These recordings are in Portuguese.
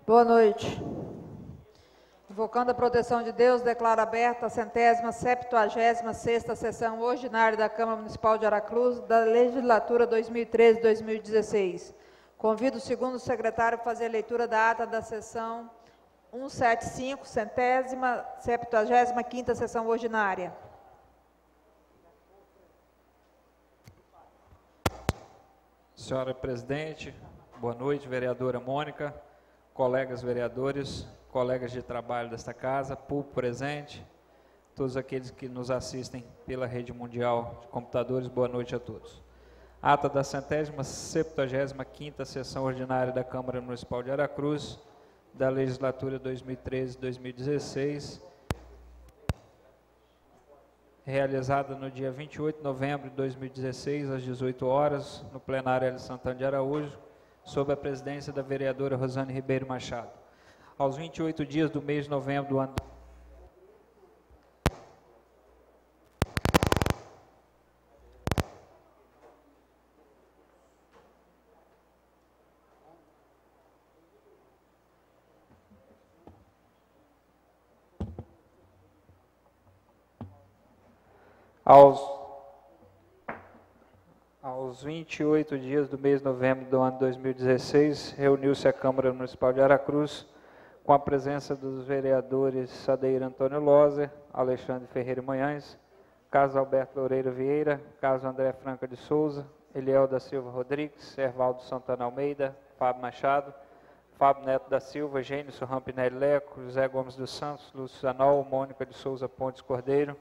Boa noite. Invocando a proteção de Deus, declaro aberta a 176ª sessão ordinária da Câmara Municipal de Aracruz, da legislatura 2013-2016. Convido o segundo secretário a fazer a leitura da ata da sessão 175, 175ª sessão ordinária. Senhora presidente, boa noite, vereadora Mônica, colegas vereadores, colegas de trabalho desta casa, público presente, todos aqueles que nos assistem pela rede mundial de computadores, boa noite a todos. Ata da 175ª sessão ordinária da Câmara Municipal de Aracruz, da legislatura 2013-2016, realizada no dia 28 de novembro de 2016, às 18 horas, no plenário Hélio Santana de Araújo, sob a presidência da vereadora Rosane Ribeiro Machado. Aos 28 dias do mês de novembro do ano Aos 28 dias do mês de novembro do ano 2016, reuniu-se a Câmara Municipal de Aracruz, com a presença dos vereadores Sadeir Antônio Loser, Alexandre Ferreira Manhães, Carlos Alberto Loureiro Vieira, Carlos André Franca de Souza, Eliel da Silva Rodrigues, Ervaldo Santana Almeida, Fábio Machado, Fábio Neto da Silva, Gênison Rampinelli Leco, José Gomes dos Santos, Lúcio Zanol, Mônica de Souza Pontes Cordeiro,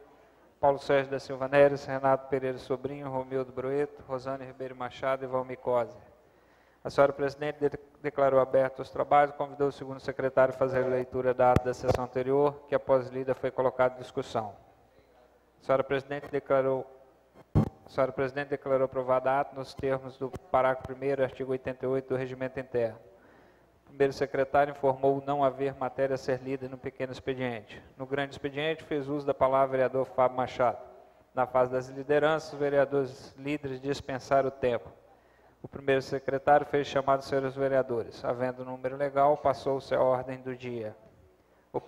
Paulo Sérgio da Silva Neres, Renato Pereira Sobrinho, Romildo Broeto, Rosane Ribeiro Machado e Valmir Coser. A senhora presidente declarou aberto os trabalhos, convidou o segundo secretário a fazer a leitura da ata da sessão anterior, que após lida foi colocada em discussão. A senhora presidente declarou aprovada a ata nos termos do parágrafo 1º, artigo 88 do Regimento Interno. O primeiro secretário informou não haver matéria a ser lida no pequeno expediente. No grande expediente, fez uso da palavra o vereador Fábio Machado. Na fase das lideranças, os vereadores líderes dispensaram o tempo. O primeiro secretário fez chamado dos senhores vereadores. Havendo número legal, passou-se a ordem do dia. O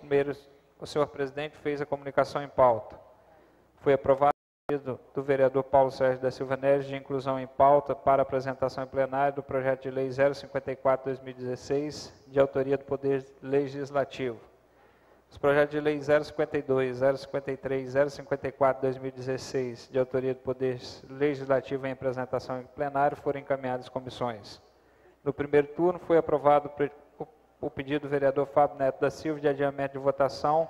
senhor presidente fez a comunicação em pauta. Foi aprovado o pedido do vereador Paulo Sérgio da Silva Neres de inclusão em pauta para apresentação em plenário do projeto de lei 054/2016, de autoria do Poder Legislativo. Os projetos de lei 052, 053, 054/2016, de autoria do Poder Legislativo em apresentação em plenário, foram encaminhados às comissões. No primeiro turno, foi aprovado o pedido do vereador Fábio Neto da Silva de adiamento de votação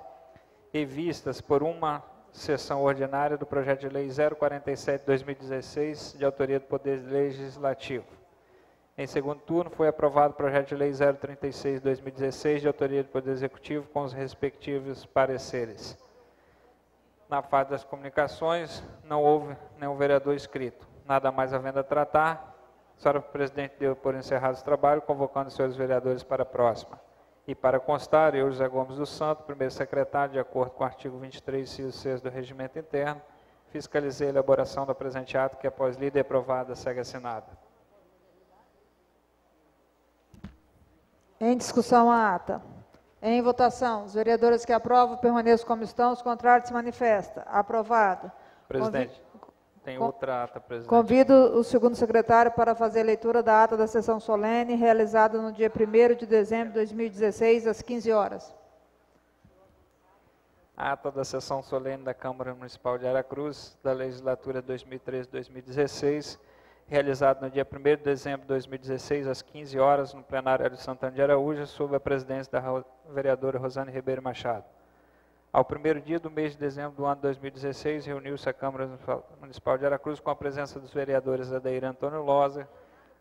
e vistas por uma sessão ordinária do projeto de lei 047/2016, de autoria do Poder Legislativo. Em segundo turno, foi aprovado o projeto de lei 036/2016, de autoria do Poder Executivo, com os respectivos pareceres. Na fase das comunicações, não houve nenhum vereador inscrito. Nada mais havendo a tratar, a senhora presidente deu por encerrado os trabalhos, convocando os senhores vereadores para a próxima. E para constar, eu, José Gomes dos Santos, primeiro secretário, de acordo com o artigo 23, inciso 6 do Regimento Interno, fiscalizei a elaboração do presente ato, que após lida e aprovada, segue assinada. Em discussão a ata. Em votação, os vereadores que aprovam permaneçam como estão, os contrários se manifestam. Aprovado. Presidente, tem outra ata, presidente. Convido o segundo secretário para fazer a leitura da ata da sessão solene, realizada no dia 1º de dezembro de 2016, às 15 horas. Ata da sessão solene da Câmara Municipal de Aracruz, da legislatura 2013-2016, realizado no dia 1º de dezembro de 2016, às 15 horas, no plenário Hélio Santana de Araújo, sob a presidência da vereadora Rosane Ribeiro Machado. Ao primeiro dia do mês de dezembro do ano de 2016, reuniu-se a Câmara Municipal de Aracruz com a presença dos vereadores Sadeir Antônio Loser,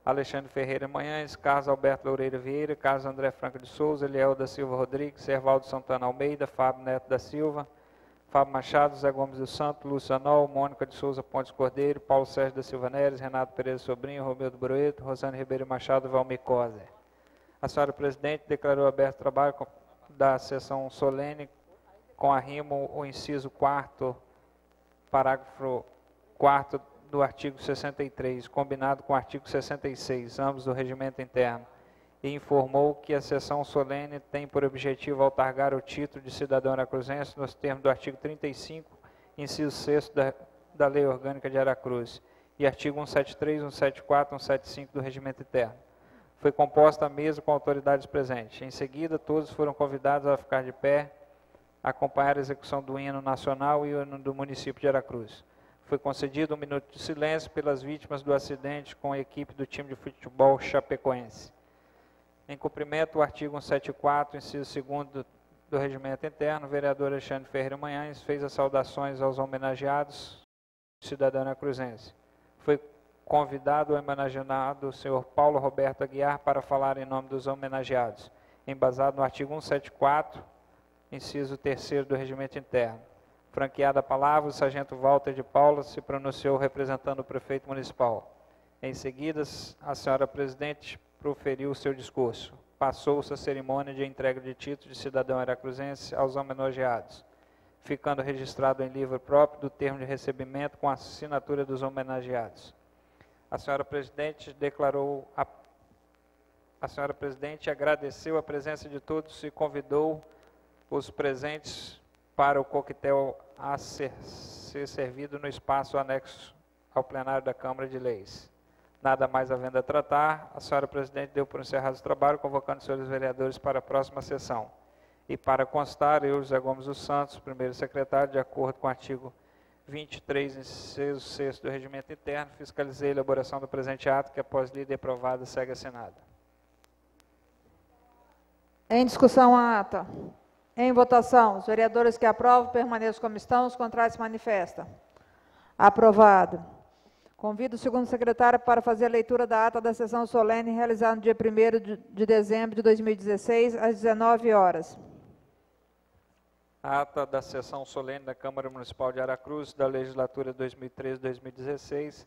Alexandre Ferreira Manhães, Carlos Alberto Loureiro Vieira, Carlos André Franca de Souza, Eliel da Silva Rodrigues, Ervaldo Santana Almeida, Fábio Neto da Silva, Fábio Machado, José Gomes dos Santos, Lúcio Zanol, Mônica de Souza Pontes Cordeiro, Paulo Sérgio da Silva Neres, Renato Pereira Sobrinho, Romildo Broeto, Rosane Ribeiro Machado e Valmir Coser. A senhora presidente declarou aberto o trabalho da sessão solene com arrimo o inciso 4º, parágrafo 4º do artigo 63, combinado com o artigo 66, ambos do Regimento Interno, e informou que a sessão solene tem por objetivo outorgar o título de cidadão aracruzense nos termos do artigo 35, inciso 6º da Lei Orgânica de Aracruz e artigo 173, 174, 175 do Regimento Interno. Foi composta a mesa com autoridades presentes. Em seguida, todos foram convidados a ficar de pé, a acompanhar a execução do hino nacional e o hino do município de Aracruz. Foi concedido 1 minuto de silêncio pelas vítimas do acidente com a equipe do time de futebol chapecoense. Em cumprimento do artigo 174, inciso 2º do Regimento Interno, o vereador Alexandre Ferreira Manhães fez as saudações aos homenageados, cidadão aracruzense. Foi convidado o homenageado, o senhor Paulo Roberto Aguiar, para falar em nome dos homenageados, embasado no artigo 174, inciso 3º do Regimento Interno. Franqueada a palavra, o sargento Walter de Paula se pronunciou representando o prefeito municipal. Em seguida, a senhora presidente proferiu o seu discurso. Passou-se a cerimônia de entrega de título de cidadão aracruzense aos homenageados, ficando registrado em livro próprio do termo de recebimento com a assinatura dos homenageados. A senhora presidente agradeceu a presença de todos e convidou os presentes para o coquetel a ser servido no espaço anexo ao plenário da Câmara de Leis. Nada mais havendo a tratar, a senhora presidente deu por encerrado o trabalho, convocando os senhores vereadores para a próxima sessão. E para constar, eu, José Gomes dos Santos, primeiro secretário, de acordo com o artigo 23, inciso 6 do Regimento Interno, fiscalizei a elaboração do presente ato, que após lida e aprovada, segue assinada. Em discussão a ata. Em votação, os vereadores que aprovam permaneçam como estão, os contrários se manifestam. Aprovado. Convido o segundo secretário para fazer a leitura da ata da sessão solene realizada no dia 1º de dezembro de 2016, às 19 horas. A ata da sessão solene da Câmara Municipal de Aracruz, da legislatura 2013-2016,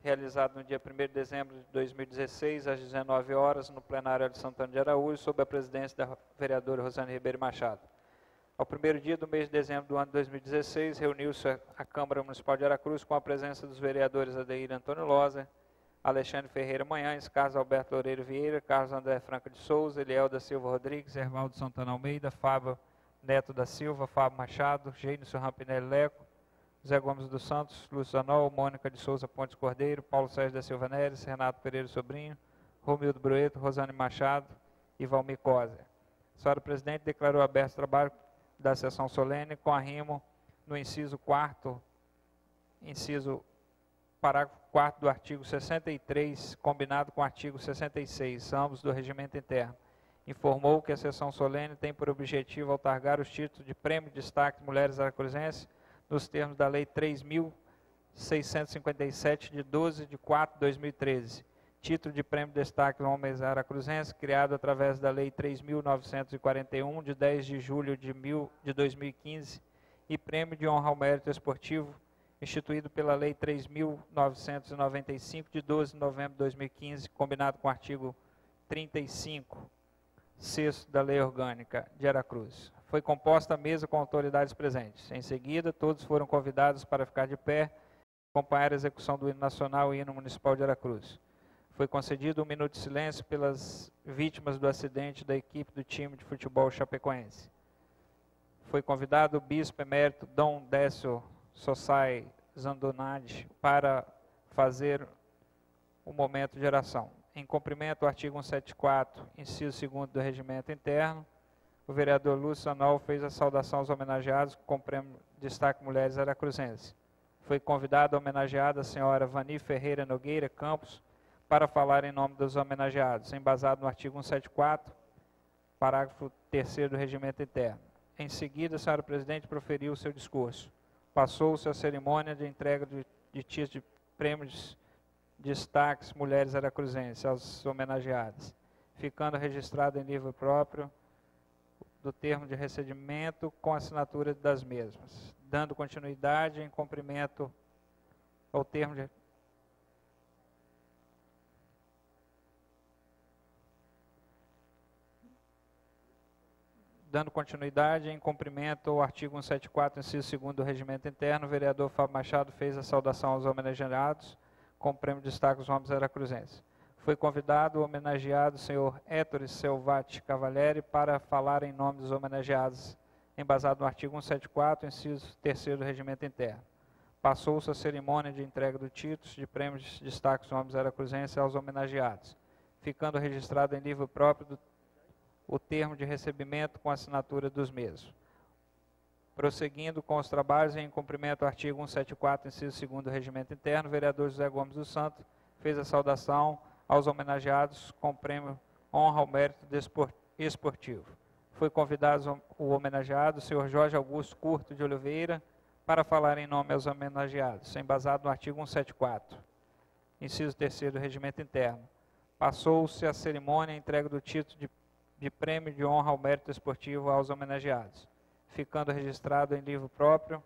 realizada no dia 1º de dezembro de 2016, às 19 horas, no plenário de Santana de Araújo, sob a presidência da vereadora Rosane Ribeiro Machado. Ao primeiro dia do mês de dezembro do ano de 2016, reuniu-se a Câmara Municipal de Aracruz com a presença dos vereadores Adeir Antônio Loza, Alexandre Ferreira Manhães, Carlos Alberto Loureiro Vieira, Carlos André Franca de Souza, Eliel da Silva Rodrigues, Hervaldo Santana Almeida, Fábio Neto da Silva, Fábio Machado, Gênison Rampinelli Leco, Zé Gomes dos Santos, Lúcio Zanol, Mônica de Souza Pontes Cordeiro, Paulo Sérgio da Silva Neres, Renato Pereira Sobrinho, Romildo Broeto, Rosane Machado e Valmir Coser. A senhora presidente declarou aberto o trabalho da sessão solene com arrimo no inciso 4º, parágrafo 4º do artigo 63, combinado com o artigo 66, ambos do Regimento Interno. Informou que a sessão solene tem por objetivo outorgar os títulos de Prêmio de Destaque Mulheres Aracruzenses nos termos da Lei 3.657, de 12 de 4 de 2013. Título de Prêmio de Destaque Homens Aracruzenses, criado através da Lei 3.941, de 10 de julho de 2015, e Prêmio de Honra ao Mérito Esportivo, instituído pela Lei 3.995, de 12 de novembro de 2015, combinado com o artigo 35, 6º da Lei Orgânica de Aracruz. Foi composta a mesa com autoridades presentes. Em seguida, todos foram convidados para ficar de pé, acompanhar a execução do hino nacional e hino municipal de Aracruz. Foi concedido 1 minuto de silêncio pelas vítimas do acidente da equipe do time de futebol chapecoense. Foi convidado o bispo emérito Dom Décio Sossai Zandonade para fazer o momento de oração. Em cumprimento do artigo 174, inciso 2º do Regimento Interno, o vereador Lúcio Zanol fez a saudação aos homenageados com o Prêmio Destaque Mulheres Aracruzenses. Foi convidada a homenageada a senhora Vani Ferreira Nogueira Campos para falar em nome dos homenageados, embasado no artigo 174, parágrafo 3º do Regimento Interno. Em seguida, a senhora presidente proferiu o seu discurso. Passou-se a cerimônia de entrega de títulos de prêmios destaques Mulheres Aracruzenses aos homenageados, ficando registrado em livro próprio do termo de recebimento com assinatura das mesmas, dando continuidade em cumprimento ao termo de ao artigo 174, inciso 2º do Regimento Interno, o vereador Fábio Machado fez a saudação aos homenageados com o prêmio de destaque dos homens aracruzenses. Foi convidado o homenageado senhor Héctor Selvati Cavalieri para falar em nome dos homenageados, embasado no artigo 174, inciso 3º do Regimento Interno. Passou-se a cerimônia de entrega do títulos de prêmios de destaque dos homens aracruzenses aos homenageados, ficando registrado em livro próprio o termo de recebimento com assinatura dos mesmos. Prosseguindo com os trabalhos em cumprimento ao artigo 174, inciso 2º do Regimento Interno, o vereador José Gomes dos Santos fez a saudação aos homenageados com o prêmio Honra ao Mérito Esportivo. Foi convidado o homenageado, o senhor Jorge Augusto Curto de Oliveira, para falar em nome aos homenageados, embasado no artigo 174, inciso 3º do Regimento Interno. Passou-se a cerimônia e entrega do título de prêmio de honra ao mérito esportivo aos homenageados, ficando registrado em livro próprio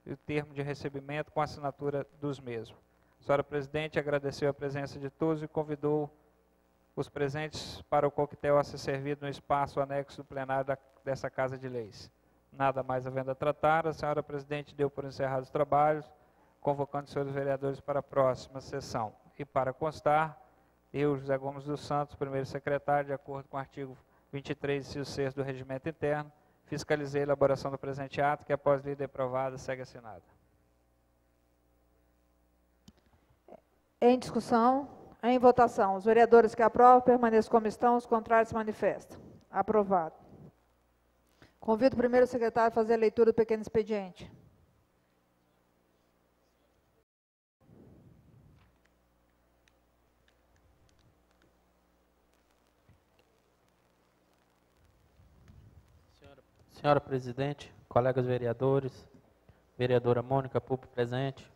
e o termo de recebimento com assinatura dos mesmos. A senhora presidente agradeceu a presença de todos e convidou os presentes para o coquetel a ser servido no espaço anexo do plenário dessa Casa de Leis. Nada mais havendo a tratar, a senhora presidente deu por encerrados os trabalhos, convocando os senhores vereadores para a próxima sessão. E para constar, eu, José Gomes dos Santos, primeiro secretário, de acordo com o artigo 23, inciso 6 do Regimento Interno, fiscalizei a elaboração do presente ato, que após lida e aprovada, segue assinada. Em discussão, em votação, os vereadores que aprovam permaneçam como estão, os contrários se manifestam. Aprovado. Convido o primeiro secretário a fazer a leitura do pequeno expediente. Senhora presidente, colegas vereadores, vereadora Mônica, público presente,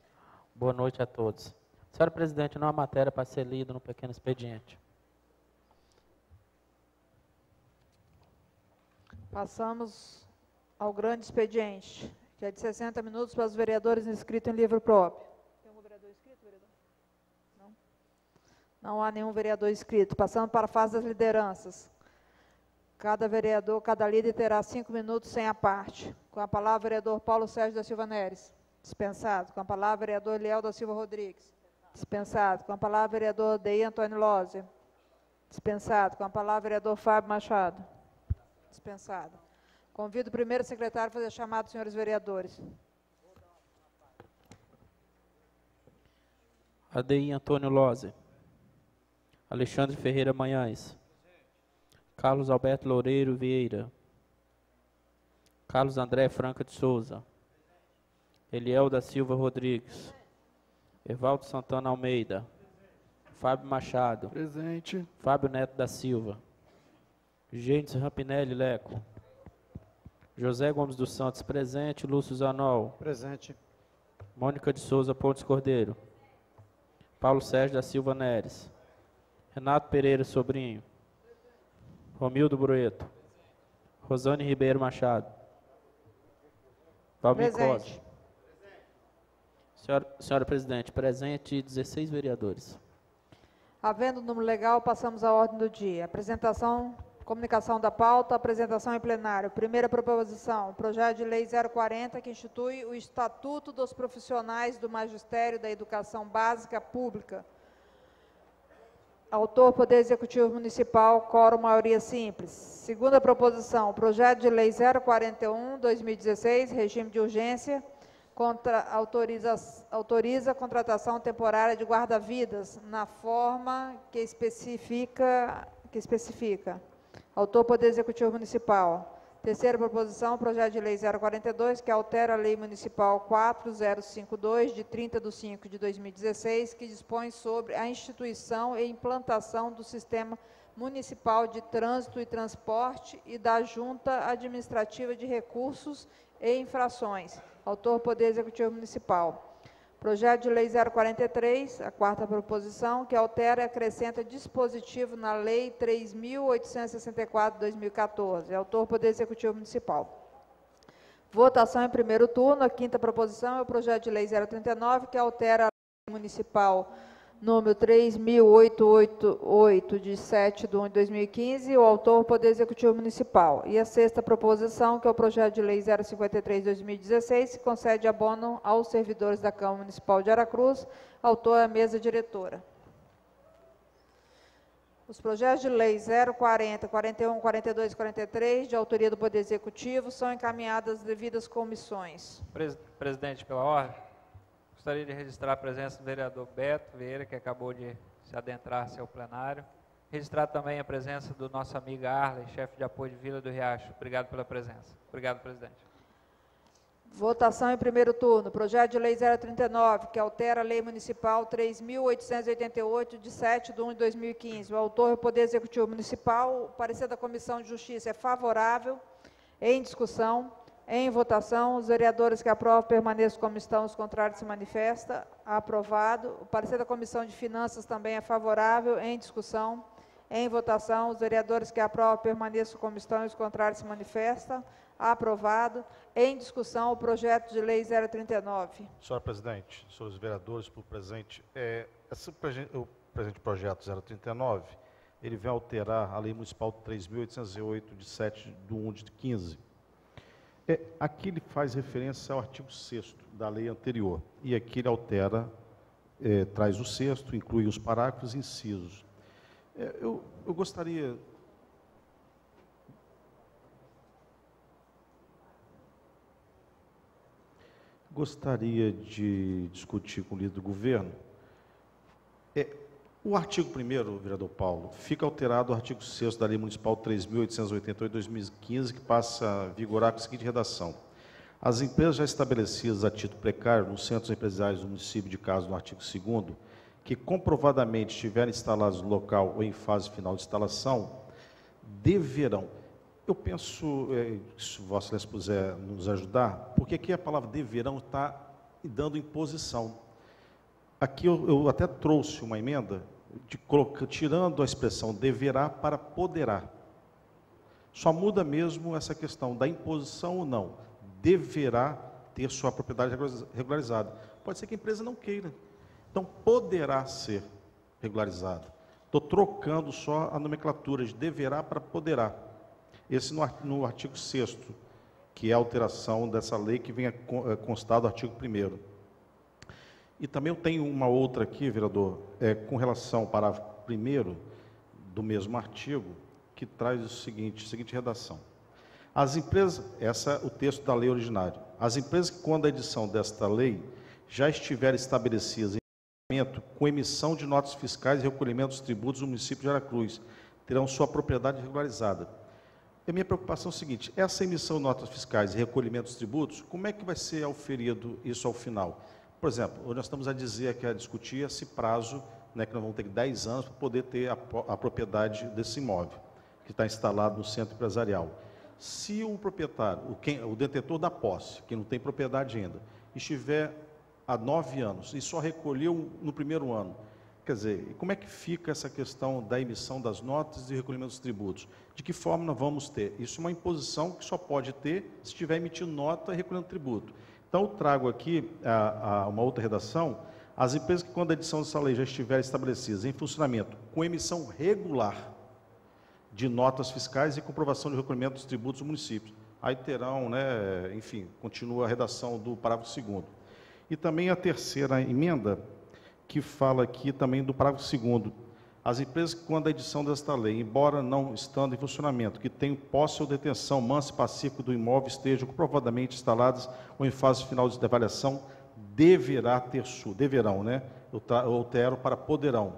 boa noite a todos. Senhora presidente, não há matéria para ser lida no pequeno expediente. Passamos ao grande expediente, que é de 60 minutos para os vereadores inscritos em livro próprio. Tem algum vereador inscrito, vereador? Não? Não há nenhum vereador inscrito. Passando para a fase das lideranças. Cada vereador, cada líder terá 5 minutos sem a parte. Com a palavra, o vereador Paulo Sérgio da Silva Neres. Dispensado. Com a palavra, o vereador Eliel da Silva Rodrigues. Dispensado. Com a palavra, o vereador Deir Antônio Lózia. Dispensado. Com a palavra, o vereador Fábio Machado. Dispensado. Convido o primeiro secretário a fazer chamado dos senhores vereadores. Deir Antônio Lózia. Alexandre Ferreira Manhães. Carlos Alberto Loureiro Vieira. Carlos André Franca de Souza. Eliel da Silva Rodrigues. Evaldo Santana Almeida. Fábio Machado. Presente. Fábio Neto da Silva. Gênesis Rampinelli Leco. José Gomes dos Santos presente. Lúcio Zanol. Presente. Mônica de Souza Pontes Cordeiro. Paulo Sérgio da Silva Neres. Renato Pereira Sobrinho. Romildo Brueto. Rosane Ribeiro Machado. Valmir Costa. Senhora presidente, presente 16 vereadores. Havendo o número legal, passamos à ordem do dia. Apresentação, comunicação da pauta, apresentação em plenário. Primeira proposição, projeto de lei 040, que institui o Estatuto dos Profissionais do Magistério da Educação Básica Pública. Autor, Poder Executivo Municipal, quórum maioria simples. Segunda proposição, projeto de lei 041/2016, regime de urgência, autoriza a contratação temporária de guarda-vidas na forma que especifica. Autor, Poder Executivo Municipal. Terceira proposição, projeto de lei 042, que altera a Lei Municipal 4052, de 30/5/2016, que dispõe sobre a instituição e implantação do Sistema Municipal de Trânsito e Transporte e da Junta Administrativa de Recursos e Infrações. Autor, Poder Executivo Municipal. Projeto de lei 043, a quarta proposição, que altera e acrescenta dispositivo na Lei 3.864/2014. Autor, Poder Executivo Municipal. Votação em primeiro turno. A quinta proposição é o projeto de lei 039, que altera a Lei Municipal número 3.888, de 7/1/2015, o autor, Poder Executivo Municipal. E a sexta proposição, que é o projeto de lei 053/2016, que concede abono aos servidores da Câmara Municipal de Aracruz, autor é a mesa diretora. Os projetos de lei 040, 41, 42 e 43, de autoria do Poder Executivo, são encaminhados às devidas comissões. Presidente, pela ordem, gostaria de registrar a presença do vereador Beto Vieira, que acabou de se adentrar ao plenário. Registrar também a presença do nosso amigo Arley, chefe de apoio de Vila do Riacho. Obrigado pela presença. Obrigado, presidente. Votação em primeiro turno. Projeto de lei 039, que altera a lei municipal 3.888, de 7/1/2015. O autor é o Poder Executivo Municipal. O parecer da Comissão de Justiça é favorável. Em discussão. Em votação. Os vereadores que aprovam permaneçam como estão, os contrários se manifestam. Aprovado. O parecer da Comissão de Finanças também é favorável. Em discussão. Em votação. Os vereadores que aprovam permaneçam como estão, os contrários se manifestam. Aprovado. Em discussão, o projeto de lei 039. Senhora presidente, senhores vereadores, por presente, o presente projeto 039, ele vem alterar a lei municipal 3.808, de 7/1/15. Aqui ele faz referência ao artigo 6º da lei anterior, e aqui ele altera, traz o 6º, inclui os parágrafos e incisos. Eu gostaria... Gostaria de discutir com o líder do governo. O artigo 1º, vereador Paulo, fica alterado o artigo 6º da Lei Municipal 3.888, 2015, que passa a vigorar com a seguinte redação. As empresas já estabelecidas a título precário nos centros empresariais do município, de caso no artigo 2º, que comprovadamente estiverem instalados no local ou em fase final de instalação, deverão... Eu penso, se Vossa Excelência puder nos ajudar, porque aqui a palavra deverão está dando imposição. Aqui eu até trouxe uma emenda, tirando a expressão deverá para poderá. Só muda mesmo essa questão da imposição ou não. Deverá ter sua propriedade regularizada. Pode ser que a empresa não queira. Então, poderá ser regularizada. Estou trocando só a nomenclatura de deverá para poderá. Esse no artigo 6º, que é a alteração dessa lei que vem constar do artigo 1º. E também eu tenho uma outra aqui, vereador, com relação ao parágrafo 1º do mesmo artigo, que traz a seguinte redação. As empresas, essa é o texto da lei originária. As empresas que, quando a edição desta lei já estiverem estabelecidas em com emissão de notas fiscais e recolhimento dos tributos do município de Aracruz, terão sua propriedade regularizada. A minha preocupação é o seguinte, essa emissão de notas fiscais e recolhimento dos tributos, como é que vai ser auferido isso ao final? Por exemplo, hoje nós estamos a discutir esse prazo, né, que nós vamos ter 10 anos para poder ter a propriedade desse imóvel, que está instalado no centro empresarial. Se o proprietário, o detentor da posse, que não tem propriedade ainda, estiver há 9 anos e só recolheu no primeiro ano, quer dizer, como é que fica essa questão da emissão das notas e recolhimento dos tributos? De que forma nós vamos ter? Isso é uma imposição que só pode ter se estiver emitindo nota e recolhendo tributo. Então, eu trago aqui uma outra redação. As empresas que, quando a edição dessa lei já estiver estabelecidas em funcionamento com emissão regular de notas fiscais e comprovação de recolhimento dos tributos dos municípios, aí terão, né, enfim, continua a redação do parágrafo 2º. E também a terceira emenda, que fala aqui também do parágrafo 2º. As empresas que, quando a edição desta lei, embora não estando em funcionamento, que tenham posse ou detenção mansa e pacífica do imóvel, estejam comprovadamente instaladas ou em fase final de avaliação, deverão, né? Eu altero para poderão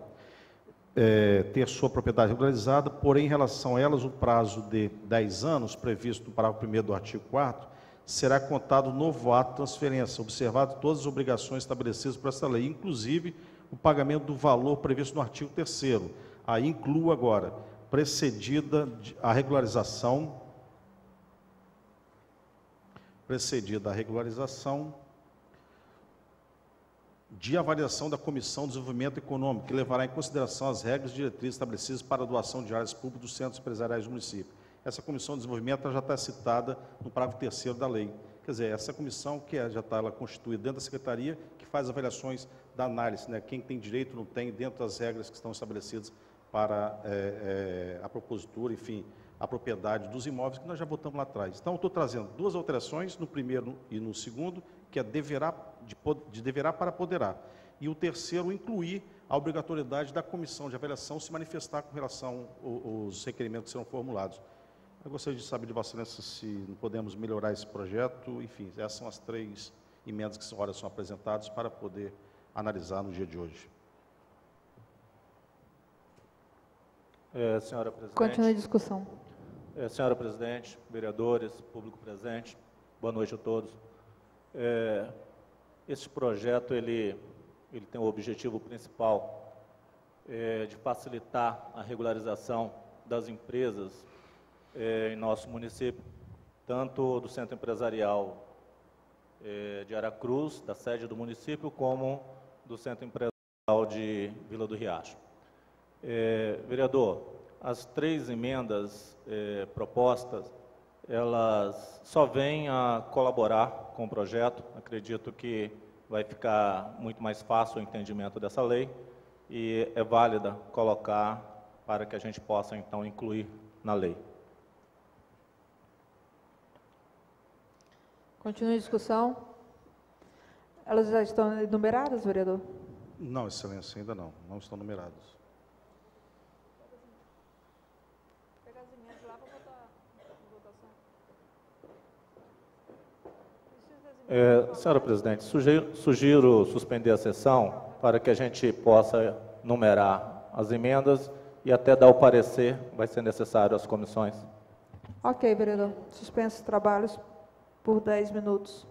ter sua propriedade regularizada, porém, em relação a elas, o prazo de 10 anos, previsto no parágrafo 1º do artigo 4º, será contado novo ato de transferência, observado todas as obrigações estabelecidas por essa lei, inclusive o pagamento do valor previsto no artigo 3º. Aí incluo agora, precedida a regularização de avaliação da Comissão de Desenvolvimento Econômico, que levará em consideração as regras e diretrizes estabelecidas para a doação de áreas públicas dos centros empresariais do município. Essa comissão de desenvolvimento já está citada no parágrafo 3º da lei. Quer dizer, essa comissão que já está constituída dentro da secretaria, que faz avaliações da análise, né, quem tem direito não tem, dentro das regras que estão estabelecidas para a propositura, enfim, a propriedade dos imóveis, que nós já votamos lá atrás. Então, eu estou trazendo duas alterações, no primeiro e no segundo, que é de deverá para poderá. E o terceiro, incluir a obrigatoriedade da comissão de avaliação se manifestar com relação aos requerimentos que serão formulados. Eu gostaria de saber de Vossa Excelência se não podemos melhorar esse projeto. Enfim, essas são as 3 emendas que agora são apresentadas para poder analisar no dia de hoje. Senhora Presidente. Continue a discussão. Senhora Presidente, vereadores, público presente, boa noite a todos. Este projeto ele tem o objetivo principal de facilitar a regularização das empresas em nosso município, tanto do Centro Empresarial de Aracruz, da sede do município, como do Centro Empresarial de Vila do Riacho. Vereador, as 3 emendas propostas, elas só vêm a colaborar com o projeto. Acredito que vai ficar muito mais fácil o entendimento dessa lei e é válida colocar para que a gente possa, então, incluir na lei. Continue a discussão. Elas já estão enumeradas, vereador? Não, Excelência, ainda não. Não estão numerados. Senhora Presidente, sugiro suspender a sessão para que a gente possa numerar as emendas e até dar o parecer, vai ser necessário às comissões. Ok, vereador. Suspenso os trabalhos por 10 minutos.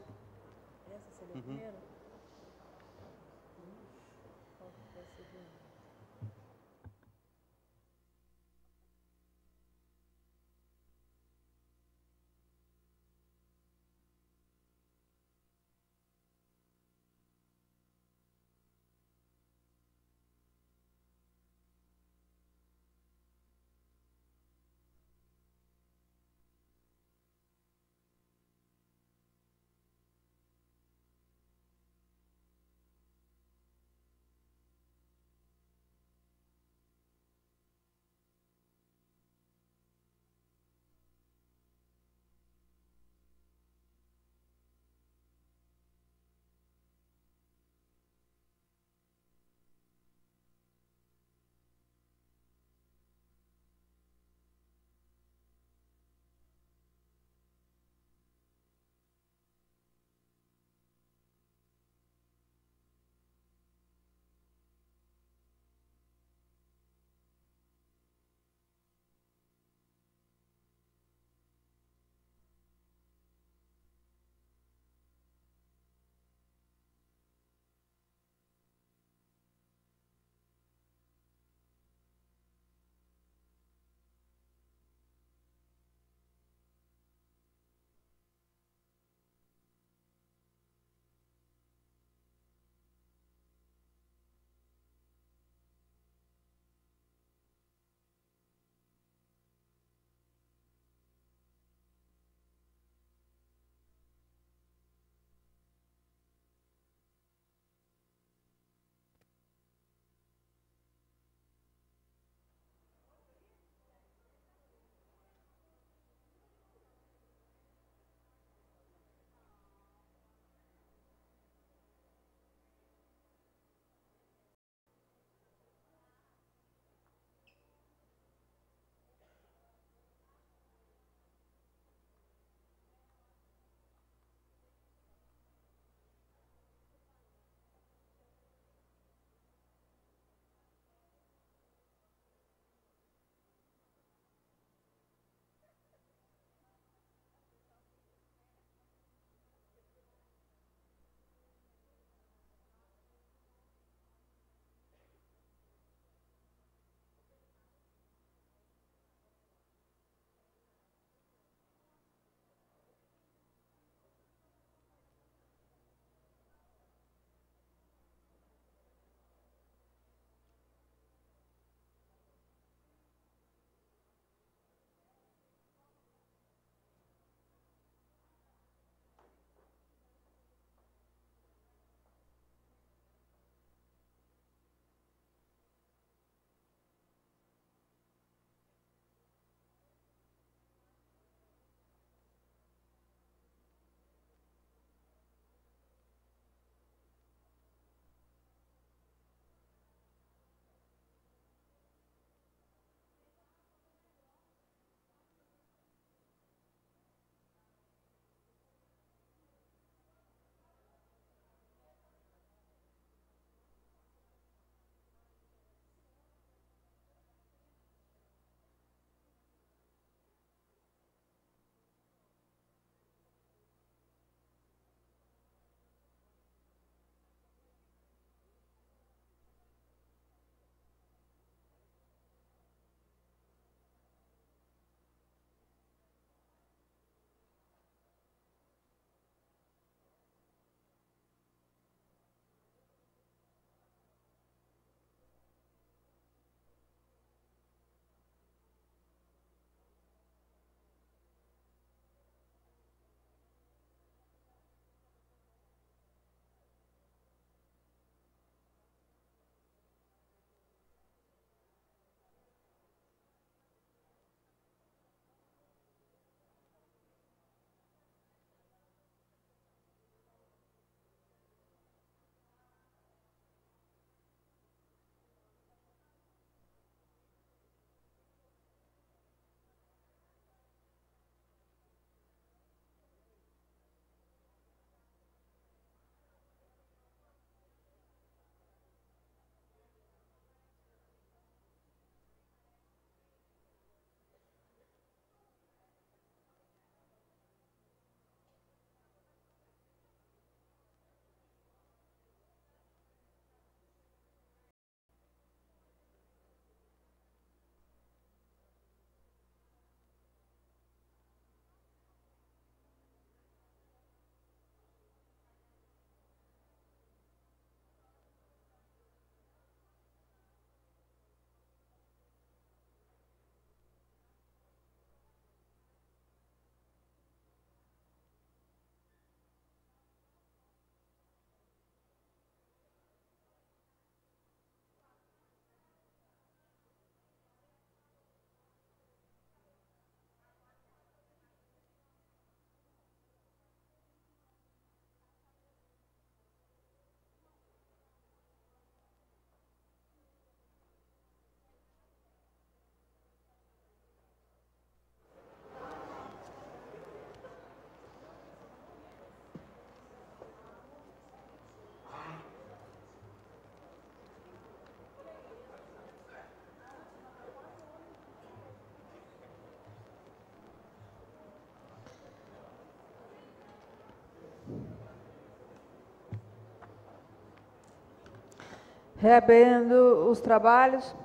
Reabrindo os trabalhos,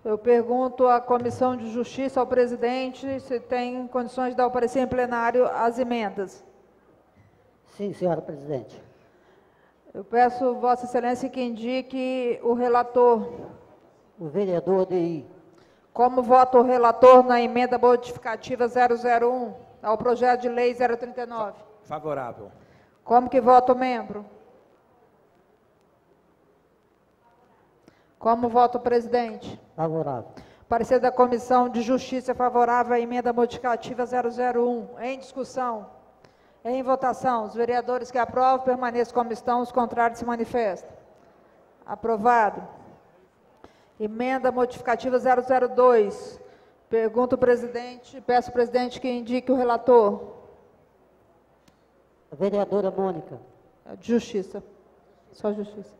eu pergunto à Comissão de Justiça, ao presidente, se tem condições de dar o parecer em plenário às emendas. Sim, senhora presidente. Eu peço, Vossa Excelência, que indique o relator. O vereador ADI. Como vota o relator na emenda modificativa 001 ao projeto de lei 039? Favorável. Como que vota o membro? Como vota o presidente? Favorável. Parecer da Comissão de Justiça favorável à emenda modificativa 001. Em discussão. Em votação. Os vereadores que aprovam permaneçam como estão, os contrários se manifestam. Aprovado. Emenda modificativa 002. Pergunto ao presidente, peço ao presidente que indique o relator. A vereadora Mônica. De Justiça. Só Justiça.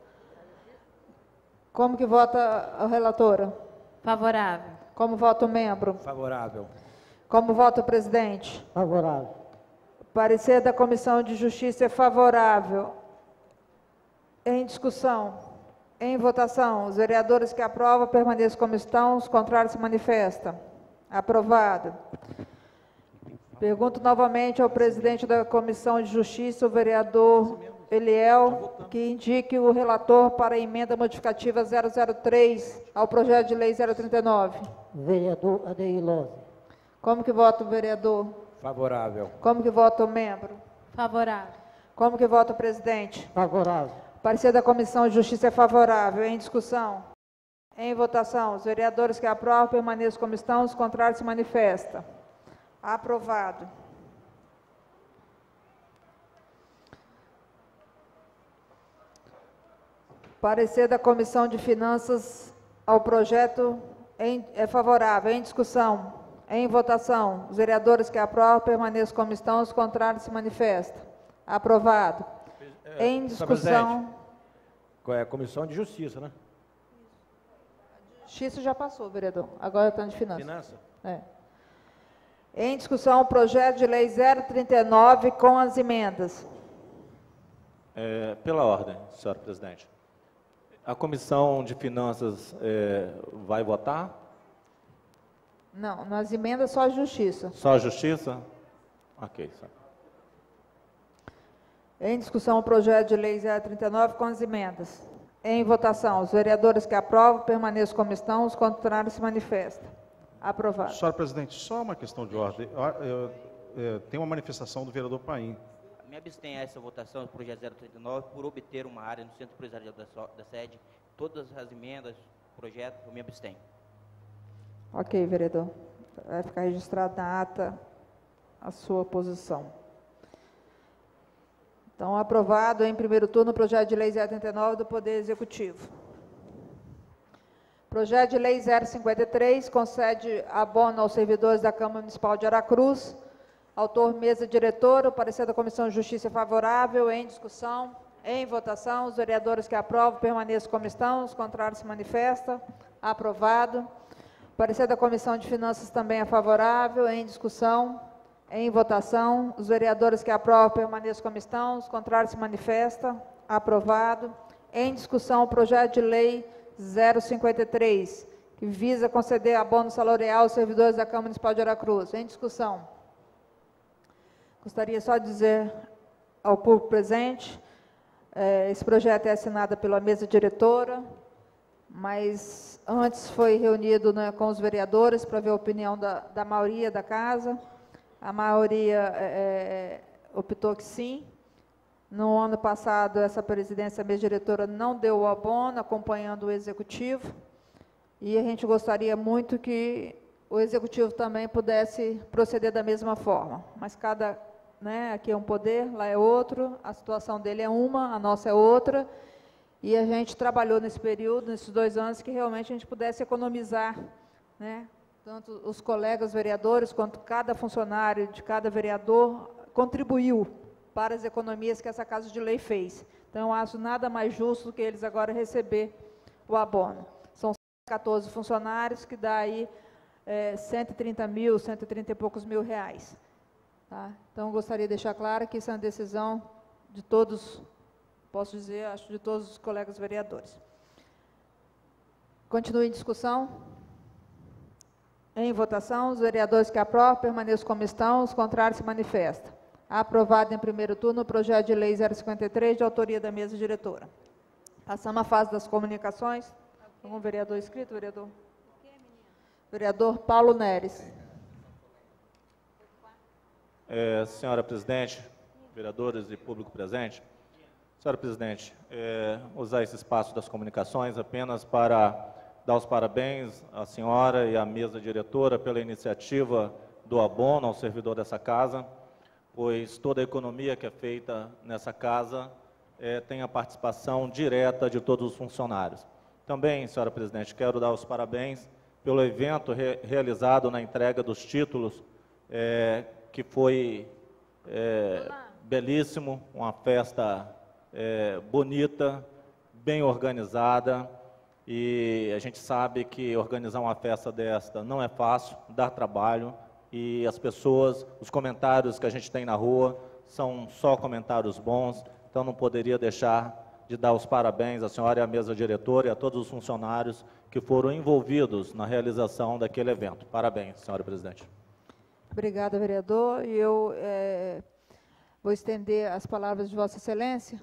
Como que vota a relatora? Favorável. Como vota o membro? Favorável. Como vota o presidente? Favorável. Parecer da Comissão de Justiça é favorável. Em discussão. Em votação. Os vereadores que aprovam permaneçam como estão, os contrários se manifestam. Aprovado. Pergunto novamente ao presidente da Comissão de Justiça, o vereador Eliel, que indique o relator para a emenda modificativa 003 ao projeto de lei 039. Vereador ADI Lose. Como que vota o vereador? Favorável. Como que vota o membro? Favorável. Como que vota o presidente? Favorável. Parecer da Comissão de Justiça é favorável. Em discussão. Em votação. Os vereadores que aprovam permaneçam como estão, os contrários se manifestam. Aprovado. Parecer da Comissão de Finanças ao projeto é favorável. Em discussão. Em votação. Os vereadores que aprovam permaneçam como estão, os contrários se manifestam. Aprovado. Em discussão. É a Comissão de Justiça, né? Justiça já passou, vereador. Agora está de Finanças. Finança? É. Em discussão, o projeto de lei 039 com as emendas. Pela ordem, senhora presidente. A Comissão de Finanças vai votar? Não, nas emendas só a Justiça. Só a Justiça? Ok, senhora. Em discussão, o projeto de lei 039 com as emendas. Em votação, os vereadores que aprovam permaneçam como estão, os contrários se manifestam. Aprovado. Senhora presidente, só uma questão de ordem. Tem uma manifestação do vereador Paim. Me abstenho a essa votação do projeto 039 por obter uma área no centro empresarial da sede. Todas as emendas, projeto, eu me abstenho. Ok, vereador. Vai ficar registrado na ata a sua posição. Então, aprovado em primeiro turno o projeto de lei 039 do Poder Executivo. Projeto de lei 053 concede abono aos servidores da Câmara Municipal de Aracruz. Autor, mesa diretora. O parecer da Comissão de Justiça é favorável. Em discussão. Em votação. Os vereadores que aprovam permaneçam como estão. Os contrários se manifestam. Aprovado. O parecer da Comissão de Finanças também é favorável. Em discussão. Em votação. Os vereadores que aprovam permaneçam como estão. Os contrários se manifestam. Aprovado. Em discussão, o projeto de lei 053, que visa conceder abono salarial aos servidores da Câmara Municipal de Aracruz. Em discussão. Gostaria só de dizer ao público presente, esse projeto é assinado pela mesa diretora, mas antes foi reunido, né, com os vereadores para ver a opinião da maioria da casa. A maioria optou que sim. No ano passado, essa presidência, a mesa diretora, não deu o abono, acompanhando o executivo. E a gente gostaria muito que o executivo também pudesse proceder da mesma forma. Mas cada, né, aqui é um poder, lá é outro, a situação dele é uma, a nossa é outra. E a gente trabalhou nesse período, nesses 2 anos, que realmente a gente pudesse economizar, né? Tanto os colegas vereadores, quanto cada funcionário de cada vereador contribuiu para as economias que essa Casa de Lei fez. Então, eu acho nada mais justo do que eles agora receber o abono. São 14 funcionários, que dá aí 130 mil, 130 e poucos mil reais. Tá? Então, eu gostaria de deixar claro que isso é uma decisão de todos, posso dizer, acho, de todos os colegas vereadores. Continue em discussão. Em votação, os vereadores que aprovam permaneçam como estão, os contrários se manifestam. Aprovado em primeiro turno o projeto de lei 053, de autoria da mesa diretora. Passamos à fase das comunicações. Algum vereador inscrito, vereador? Vereador Paulo Neres. Senhora presidente, vereadores e público presente. Senhora presidente, usar esse espaço das comunicações apenas para dar os parabéns à senhora e à mesa diretora pela iniciativa do abono ao servidor dessa casa, pois toda a economia que é feita nessa casa tem a participação direta de todos os funcionários. Também, senhora presidente, quero dar os parabéns pelo evento realizado na entrega dos títulos, que foi belíssimo, uma festa bonita, bem organizada, e a gente sabe que organizar uma festa desta não é fácil, dá trabalho, e as pessoas, os comentários que a gente tem na rua são só comentários bons, então não poderia deixar de dar os parabéns à senhora e à mesa diretora e a todos os funcionários que foram envolvidos na realização daquele evento. Parabéns, senhora presidente. Obrigada, vereador. E eu vou estender as palavras de Vossa Excelência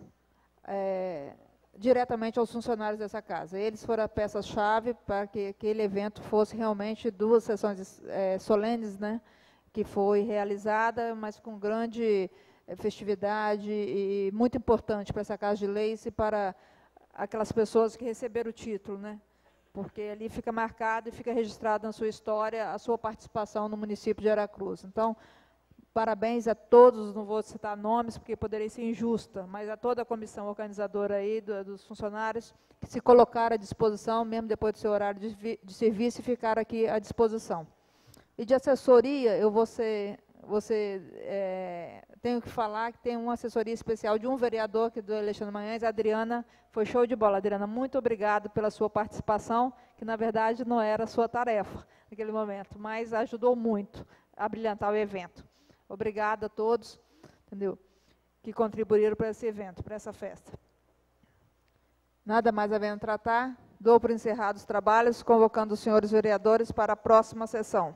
diretamente aos funcionários dessa casa. Eles foram a peça-chave para que aquele evento fosse realmente 2 sessões solenes, né, que foi realizada, mas com grande festividade e muito importante para essa Casa de Leis e para aquelas pessoas que receberam o título, né? Porque ali fica marcado e fica registrado na sua história a sua participação no município de Aracruz. Então, parabéns a todos, não vou citar nomes porque poderia ser injusta, mas a toda a comissão organizadora aí, dos funcionários, que se colocaram à disposição, mesmo depois do seu horário de serviço, e ficaram aqui à disposição. E de assessoria, tenho que falar que tem uma assessoria especial de um vereador, que é do Alexandre Manhães, a Adriana. Foi show de bola, Adriana. Muito obrigado pela sua participação, que na verdade não era a sua tarefa naquele momento, mas ajudou muito a brilhantar o evento. Obrigada a todos, entendeu, que contribuíram para esse evento, para essa festa. Nada mais havendo tratar, dou por encerrados os trabalhos, convocando os senhores vereadores para a próxima sessão.